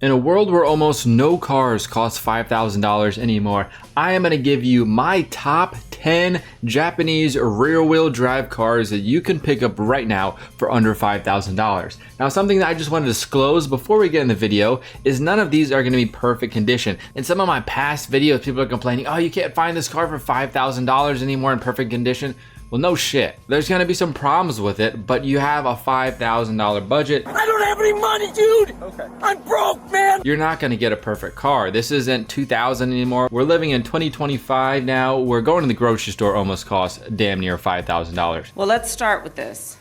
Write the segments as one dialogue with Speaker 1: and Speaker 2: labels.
Speaker 1: In a world where almost no cars cost $5,000 anymore, I am going to give you my top 10 Japanese rear-wheel drive cars that you can pick up right now for under $5,000. Now, something that I just want to disclose before we get in the video is none of these are going to be perfect condition. In some of my past videos, people are complaining, oh, you can't find this car for $5,000 anymore in perfect condition. Well, no shit. There's gonna be some problems with it, but you have a $5,000 budget.
Speaker 2: I don't have any money, dude! Okay. I'm broke, man!
Speaker 1: You're not gonna get a perfect car. This isn't 2000 anymore. We're living in 2025 now. We're going to the grocery store almost costs damn near $5,000.
Speaker 3: Well, let's start with this.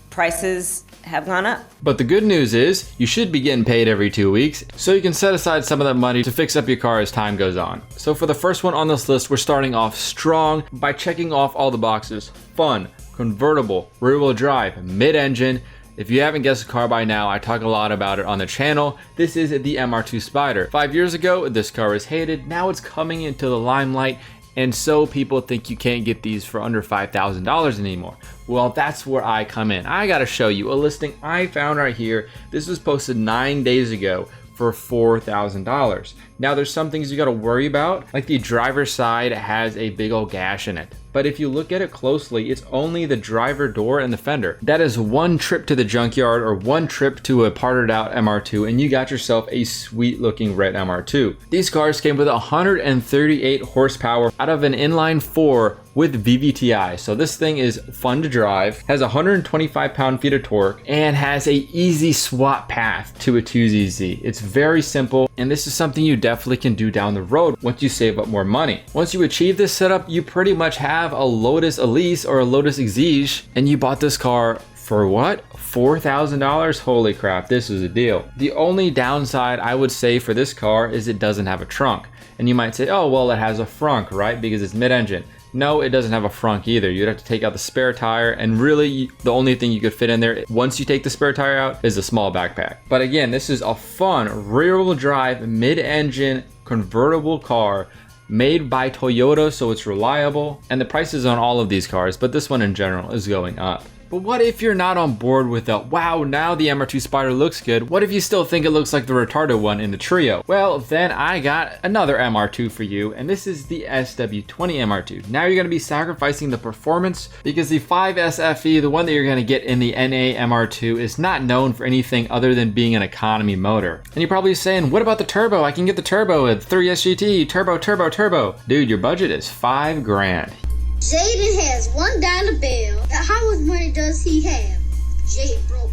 Speaker 3: Prices have gone up.
Speaker 1: But the good news is you should be getting paid every 2 weeks, so you can set aside some of that money to fix up your car as time goes on. So for the first one on this list, we're starting off strong by checking off all the boxes. Fun, convertible, rear-wheel drive, mid-engine. If you haven't guessed the car by now, I talk a lot about it on the channel. This is the MR2 Spider. 5 years ago, this car was hated. Now it's coming into the limelight. And so people think you can't get these for under $5,000 anymore. Well, that's where I come in. I gotta show you a listing I found right here. This was posted 9 days ago for $4,000. Now there's some things you gotta worry about, like the driver's side has a big old gash in it. But if you look at it closely, it's only the driver door and the fender. That is one trip to the junkyard or one trip to a parted out MR2 and you got yourself a sweet looking red MR2. These cars came with 138 horsepower out of an inline 4 with VVTi. So this thing is fun to drive, has 125 pound-feet of torque, and has a easy swap path to a 2ZZ. It's very simple, and this is something you definitely can do down the road once you save up more money. Once you achieve this setup, you pretty much have a Lotus Elise or a Lotus Exige, and you bought this car for what? $4,000? Holy crap, this is a deal. The only downside I would say for this car is it doesn't have a trunk. And you might say, oh, well, it has a frunk, right? Because it's mid-engine. No, it doesn't have a frunk either. You'd have to take out the spare tire, and really the only thing you could fit in there once you take the spare tire out is a small backpack. But again, this is a fun rear-wheel drive mid-engine convertible car made by Toyota, so it's reliable. And the prices on all of these cars, but this one in general, is going up. But what if you're not on board with the, wow, now the MR2 Spider looks good. What if you still think it looks like the retarded one in the trio? Well, then I got another MR2 for you, and this is the SW20 MR2. Now you're gonna be sacrificing the performance because the 5SFE, the one that you're gonna get in the NA MR2, is not known for anything other than being an economy motor. And you're probably saying, what about the turbo? I can get the turbo with 3SGT, turbo. Dude, your budget is $5 grand.
Speaker 4: Jaden has $1 bill. How much money does he have? Jaden broke.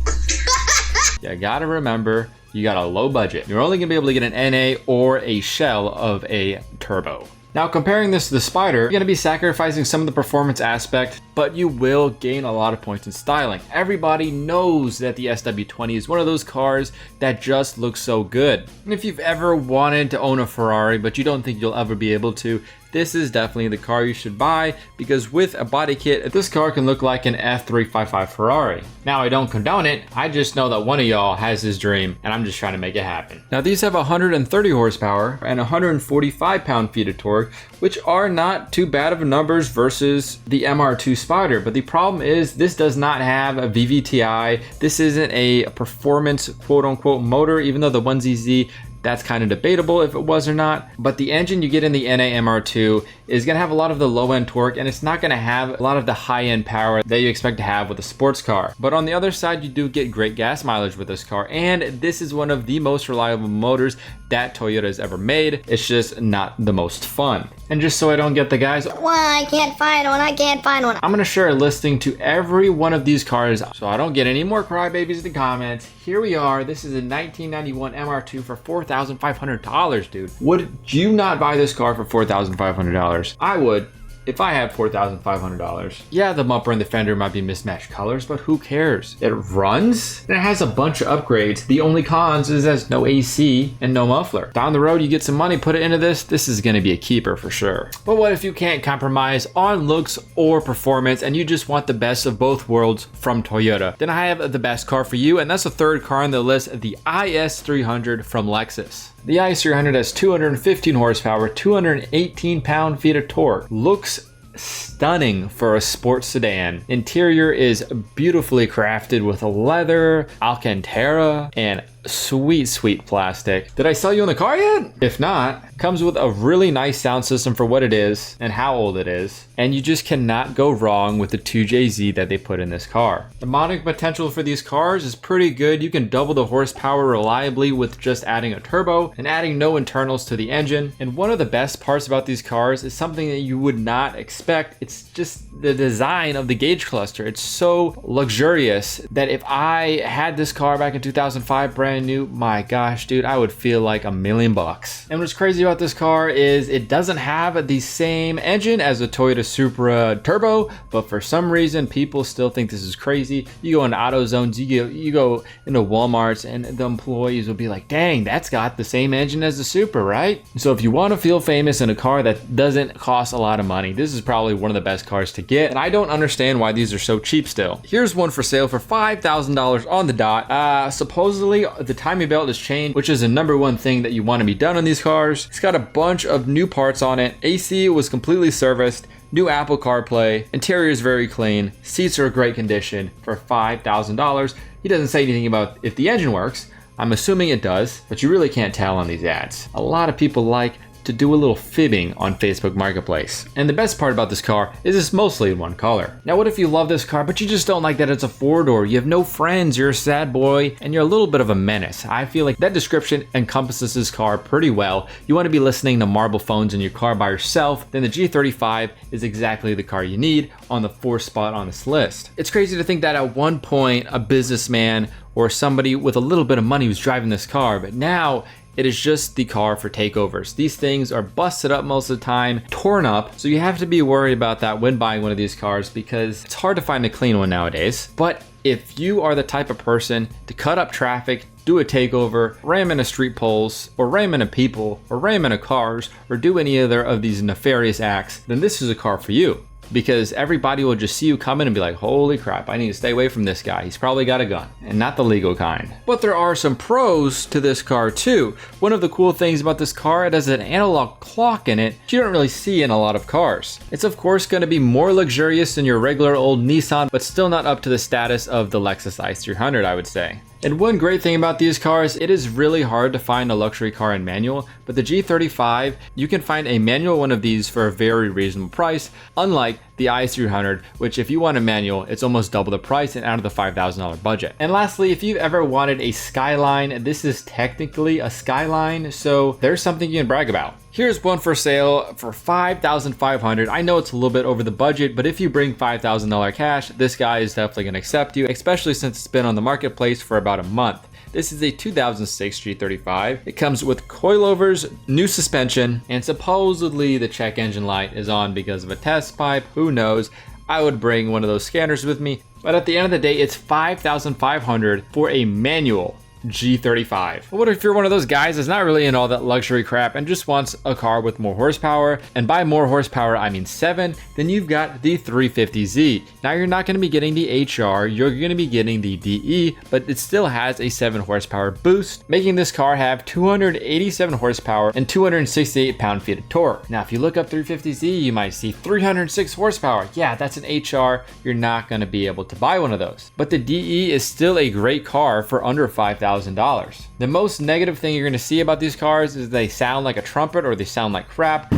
Speaker 1: You gotta remember, you got a low budget. You're only gonna be able to get an NA or a shell of a turbo. Now comparing this to the Spider, you're gonna be sacrificing some of the performance aspect, but you will gain a lot of points in styling. Everybody knows that the SW20 is one of those cars that just looks so good. And if you've ever wanted to own a Ferrari, but you don't think you'll ever be able to, this is definitely the car you should buy because with a body kit, this car can look like an F355 Ferrari. Now, I don't condone it. I just know that one of y'all has this dream and I'm just trying to make it happen. Now, these have 130 horsepower and 145 pound-feet of torque, which are not too bad of numbers versus the MR2 Spider. But the problem is this does not have a VVTi. This isn't a performance quote-unquote motor, even though the 1ZZ, that's kind of debatable if it was or not. But the engine you get in the NA MR2 is gonna have a lot of the low end torque and it's not gonna have a lot of the high end power that you expect to have with a sports car. But on the other side, you do get great gas mileage with this car. And this is one of the most reliable motors that Toyota has ever made. It's just not the most fun. And just so I don't get the guys,
Speaker 4: Why I can't find one,
Speaker 1: I'm gonna share a listing to every one of these cars so I don't get any more crybabies in the comments. Here we are. This is a 1991 MR2 for $4,500, dude. Would you not buy this car for $4,500? I would. If I had $4,500. Yeah, the bumper and the fender might be mismatched colors, but who cares? It runs and it has a bunch of upgrades. The only cons is there's no AC and no muffler. Down the road, you get some money, put it into this is gonna be a keeper for sure. But what if you can't compromise on looks or performance and you just want the best of both worlds from Toyota? Then I have the best car for you, and that's the third car on the list, the IS300 from Lexus. The IS300 has 215 horsepower, 218 pound-feet of torque, looks stunning for a sports sedan. Interior is beautifully crafted with leather, Alcantara, and sweet plastic. Did I sell you on the car yet? If not, comes with a really nice sound system for what it is and how old it is, and you just cannot go wrong with the 2JZ that they put in this car. The modding potential for these cars is pretty good. You can double the horsepower reliably with just adding a turbo and adding no internals to the engine. And one of the best parts about these cars is something that you would not expect. It's just the design of the gauge cluster. It's so luxurious that if I had this car back in 2005 brand new, my gosh, dude, I would feel like $1,000,000. And what's crazy about this car is it doesn't have the same engine as a Toyota Supra Turbo, but for some reason people still think this is crazy. You go into AutoZones, you go into Walmarts, and the employees will be like, dang, that's got the same engine as the Supra, right? So if you want to feel famous in a car that doesn't cost a lot of money, this is probably one of the best cars to get. And I don't understand why these are so cheap still. Here's one for sale for $5,000 on the dot. Supposedly the timing belt has changed, which is the #1 thing that you want to be done on these cars. It's got a bunch of new parts on it. AC was completely serviced. New Apple CarPlay. Interior is very clean. Seats are in great condition for $5,000. He doesn't say anything about if the engine works. I'm assuming it does, but you really can't tell on these ads. A lot of people like to do a little fibbing on Facebook Marketplace. And the best part about this car is it's mostly in one color. Now, what if you love this car, but you just don't like that it's a four-door, you have no friends, you're a sad boy, and you're a little bit of a menace? I feel like that description encompasses this car pretty well. You want to be listening to marble phones in your car by yourself, then the G35 is exactly the car you need on the 4th spot on this list. It's crazy to think that at one point, a businessman or somebody with a little bit of money was driving this car, but now it is just the car for takeovers. These things are busted up most of the time, torn up, so you have to be worried about that when buying one of these cars because it's hard to find a clean one nowadays. But if you are the type of person to cut up traffic, do a takeover, ram into street poles, or ram into people, or ram into cars, or do any other of these nefarious acts, then this is a car for you. Because everybody will just see you coming and be like, holy crap, I need to stay away from this guy. He's probably got a gun, and not the legal kind. But there are some pros to this car too. One of the cool things about this car, it has an analog clock in it you don't really see in a lot of cars. It's of course going to be more luxurious than your regular old Nissan, but still not up to the status of the Lexus IS300, I would say. And one great thing about these cars, it is really hard to find a luxury car in manual, but the G35, you can find a manual one of these for a very reasonable price, unlike the IS300, which if you want a manual, it's almost double the price and out of the $5,000 budget. And lastly, if you've ever wanted a Skyline, this is technically a Skyline, so there's something you can brag about. Here's one for sale for $5,500. I know it's a little bit over the budget, but if you bring $5,000 cash, this guy is definitely gonna accept you, especially since it's been on the marketplace for about a month. This is a 2006 G35. It comes with coilovers, new suspension, and supposedly the check engine light is on because of a test pipe. Who knows? I would bring one of those scanners with me. But at the end of the day, it's $5,500 for a manual G35. But what if you're one of those guys that's not really in all that luxury crap and just wants a car with more horsepower? And by more horsepower, I mean 7. Then you've got the 350Z. Now you're not going to be getting the HR, you're going to be getting the DE, but it still has a 7 horsepower boost, making this car have 287 horsepower and 268 pound-feet of torque. Now if you look up 350Z, you might see 306 horsepower. Yeah, that's an HR. You're not going to be able to buy one of those. But the DE is still a great car for under $5,000. The most negative thing you're going to see about these cars is they sound like a trumpet or they sound like crap.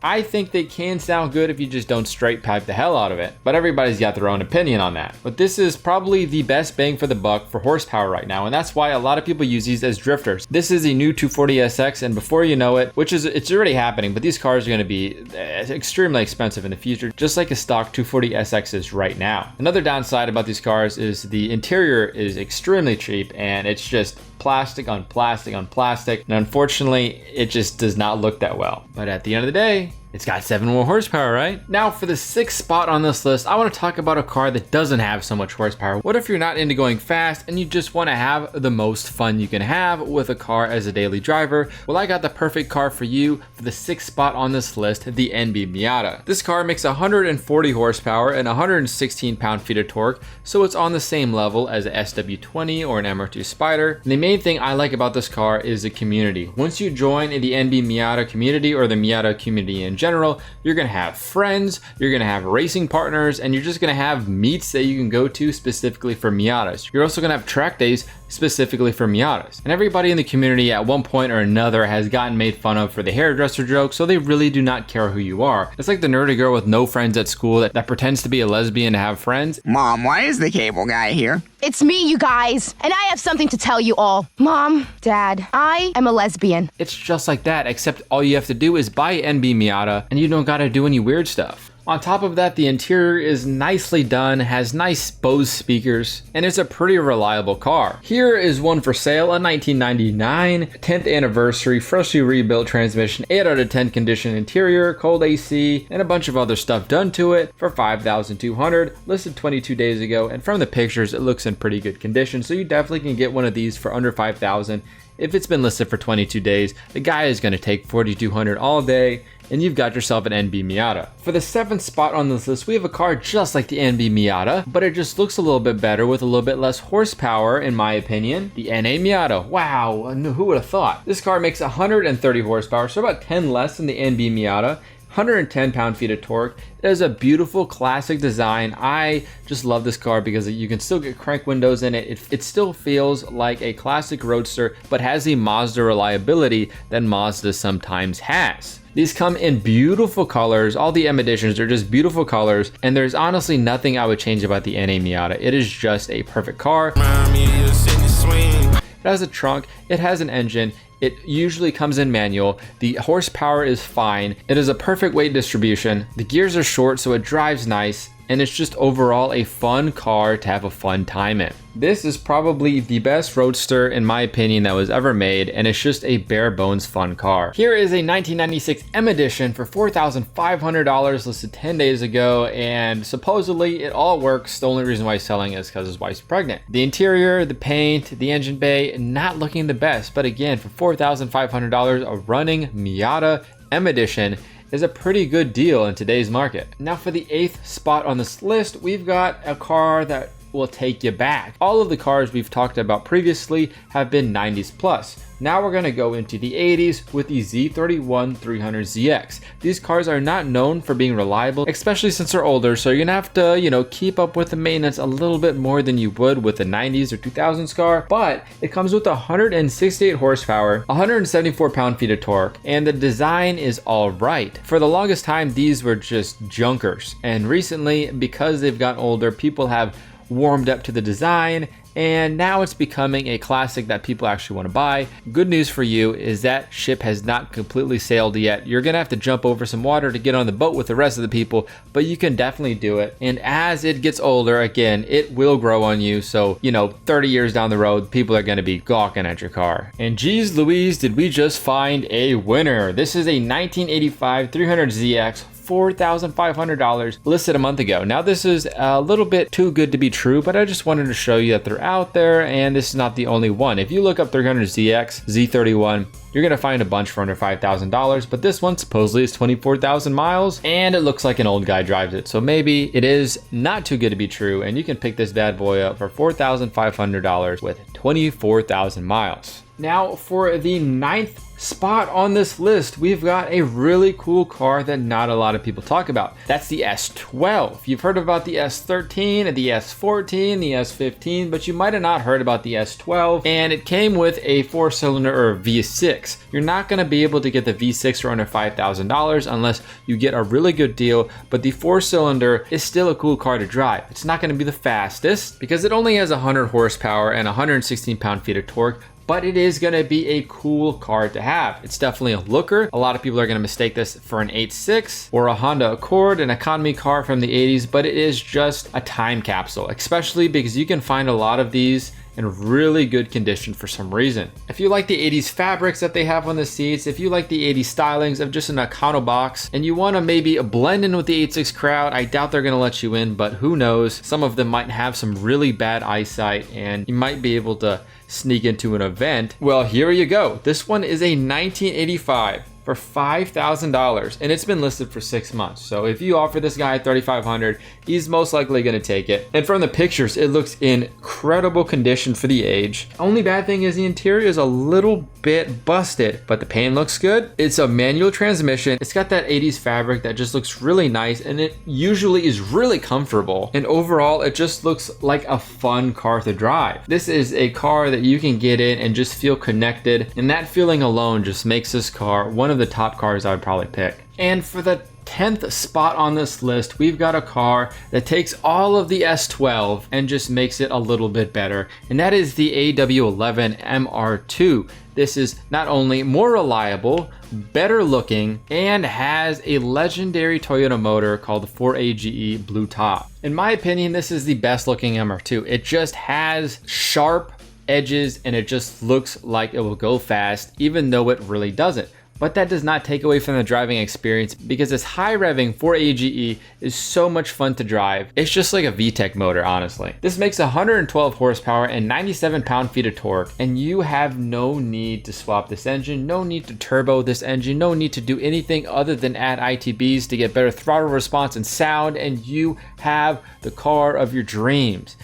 Speaker 1: I think they can sound good if you just don't straight pipe the hell out of it, but everybody's got their own opinion on that. But this is probably the best bang for the buck for horsepower right now, and that's why a lot of people use these as drifters. This is a new 240SX, and before you know it, it's already happening, but these cars are going to be extremely expensive in the future, just like a stock 240SX is right now. Another downside about these cars is the interior is extremely cheap, and it's just plastic on plastic on plastic, and unfortunately, it just does not look that well. But at the end of the day, It's got 7 more horsepower, right? Now for the 6th spot on this list, I want to talk about a car that doesn't have so much horsepower. What if you're not into going fast and you just want to have the most fun you can have with a car as a daily driver? Well, I got the perfect car for you for the 6th spot on this list, the NB Miata. This car makes 140 horsepower and 116 pound-feet of torque, so it's on the same level as a SW20 or an MR2 Spider. And the main thing I like about this car is the community. Once you join the NB Miata community or the Miata community in general, you're gonna have friends, you're gonna have racing partners, and you're just gonna have meets that you can go to specifically for Miatas. You're also gonna have track days specifically for Miatas. And everybody in the community at one point or another has gotten made fun of for the hairdresser joke, so they really do not care who you are. It's like the nerdy girl with no friends at school that pretends to be a lesbian to have friends.
Speaker 5: Mom, why is the cable guy here?
Speaker 6: It's me, you guys, and I have something to tell you all. Mom, Dad, I am a lesbian.
Speaker 1: It's just like that, except all you have to do is buy NB Miata and you don't gotta do any weird stuff. On top of that, the interior is nicely done, has nice Bose speakers, and it's a pretty reliable car. Here is one for sale, a 1999 10th anniversary, freshly rebuilt transmission, 8 out of 10 condition interior, cold AC, and a bunch of other stuff done to it for $5,200, listed 22 days ago, and from the pictures, it looks in pretty good condition, so you definitely can get one of these for under $5,000. If it's been listed for 22 days, the guy is going to take $4,200 all day, and you've got yourself an NB Miata. For the 7th spot on this list, we have a car just like the NB Miata, but it just looks a little bit better with a little bit less horsepower, in my opinion. The NA Miata. Wow, who would have thought? This car makes 130 horsepower, so about 10 less than the NB Miata. 110 pound-feet of torque. It has a beautiful classic design. I just love this car because you can still get crank windows in it. It still feels like a classic roadster, but has the Mazda reliability that Mazda sometimes has. These come in beautiful colors. All the M editions are just beautiful colors, and there's honestly nothing I would change about the NA Miata. It is just a perfect car. It has a trunk, it has an engine, it usually comes in manual, the horsepower is fine, it is a perfect weight distribution, the gears are short so it drives nice, and it's just overall a fun car to have a fun time in. This is probably the best roadster in my opinion that was ever made, and it's just a bare bones fun car. Here is a 1996 M edition for $4,500 listed 10 days ago, and supposedly it all works. The only reason why he's selling is because his wife's pregnant. The interior, the paint, the engine bay, not looking the best, but again, for $4,500, a running Miata M edition is a pretty good deal in today's market. Now for the 8th spot on this list, we've got a car that will take you back. All of the cars we've talked about previously have been 90s plus. Now we're gonna go into the 80s with the Z31 300ZX. These cars are not known for being reliable, especially since they're older, so you're gonna have to, keep up with the maintenance a little bit more than you would with the 90s or 2000s car, but it comes with 168 horsepower, 174 pound-feet of torque, and the design is all right. For the longest time, these were just junkers, and recently, because they've gotten older, people have warmed up to the design, and now it's becoming a classic that people actually want to buy. Good news for you is that ship has not completely sailed yet. You're gonna have to jump over some water to get on the boat with the rest of the people, but you can definitely do it. And as it gets older, again, it will grow on you. So, 30 years down the road, people are gonna be gawking at your car. And geez Louise, did we just find a winner. This is a 1985 300ZX, $4,500 listed a month ago. Now this is a little bit too good to be true, but I just wanted to show you that they're out there, and this is not the only one. If you look up 300ZX, Z31, you're gonna find a bunch for under $5,000, but this one supposedly is 24,000 miles, and it looks like an old guy drives it. So maybe it is not too good to be true, and you can pick this bad boy up for $4,500 with 24,000 miles. Now for the 9th spot on this list, we've got a really cool car that not a lot of people talk about. That's the S12. You've heard about the S13 and the S14, the S15, but you might have not heard about the S12, and it came with a 4-cylinder or V6. You're not going to be able to get the V6 for under $5,000 unless you get a really good deal, but the 4-cylinder is still a cool car to drive. It's not going to be the fastest because it only has 100 horsepower and 116 pound-feet of torque, but it is gonna be a cool car to have. It's definitely a looker. A lot of people are gonna mistake this for an 8.6 or a Honda Accord, an economy car from the 80s, but it is just a time capsule, especially because you can find a lot of these in really good condition for some reason. If you like the 80s fabrics that they have on the seats, if you like the 80s stylings of just an Nakano box, and you want to maybe blend in with the 86 crowd, I doubt they're going to let you in, but who knows? Some of them might have some really bad eyesight and you might be able to sneak into an event. Well, here you go. This one is a 1985 for $5,000 and it's been listed for 6 months. So if you offer this guy $3,500, he's most likely gonna take it. And from the pictures, it looks in incredible condition for the age. Only bad thing is the interior is a little bit busted, but the paint looks good. It's a manual transmission. It's got that 80s fabric that just looks really nice and it usually is really comfortable. And overall, it just looks like a fun car to drive. This is a car that you can get in and just feel connected. And that feeling alone just makes this car one of the top cars I would probably pick. And for the 10th spot on this list, we've got a car that takes all of the S12 and just makes it a little bit better, and that is the AW11 MR2. This is not only more reliable, better looking, and has a legendary Toyota motor called the 4AGE Blue Top. In my opinion, this is the best looking MR2. It just has sharp edges and it just looks like it will go fast, even though it really doesn't. But that does not take away from the driving experience because this high revving 4AGE is so much fun to drive. It's just like a VTEC motor, honestly. This makes 112 horsepower and 97 pound-feet of torque, and you have no need to swap this engine, no need to turbo this engine, no need to do anything other than add ITBs to get better throttle response and sound, and you have the car of your dreams.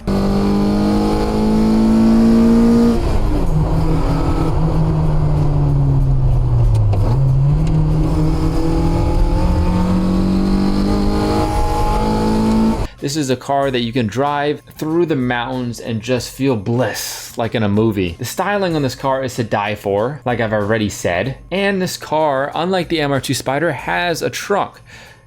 Speaker 1: This is a car that you can drive through the mountains and just feel bliss like in a movie. The styling on this car is to die for, like I've already said. And this car, unlike the MR2 Spider, has a trunk.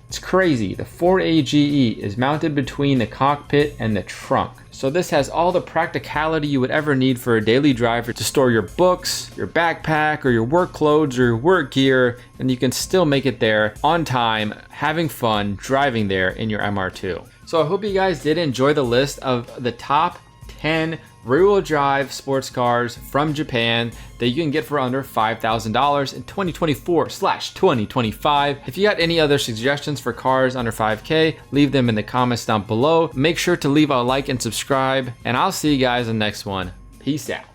Speaker 1: It's crazy. The 4AGE is mounted between the cockpit and the trunk. So this has all the practicality you would ever need for a daily driver to store your books, your backpack, or your work clothes, or your work gear, and you can still make it there on time, having fun, driving there in your MR2. So I hope you guys did enjoy the list of the top 10 rear-wheel drive sports cars from Japan that you can get for under $5,000 in 2024/2025. If you got any other suggestions for cars under 5K, leave them in the comments down below. Make sure to leave a like and subscribe, and I'll see you guys in the next one. Peace out.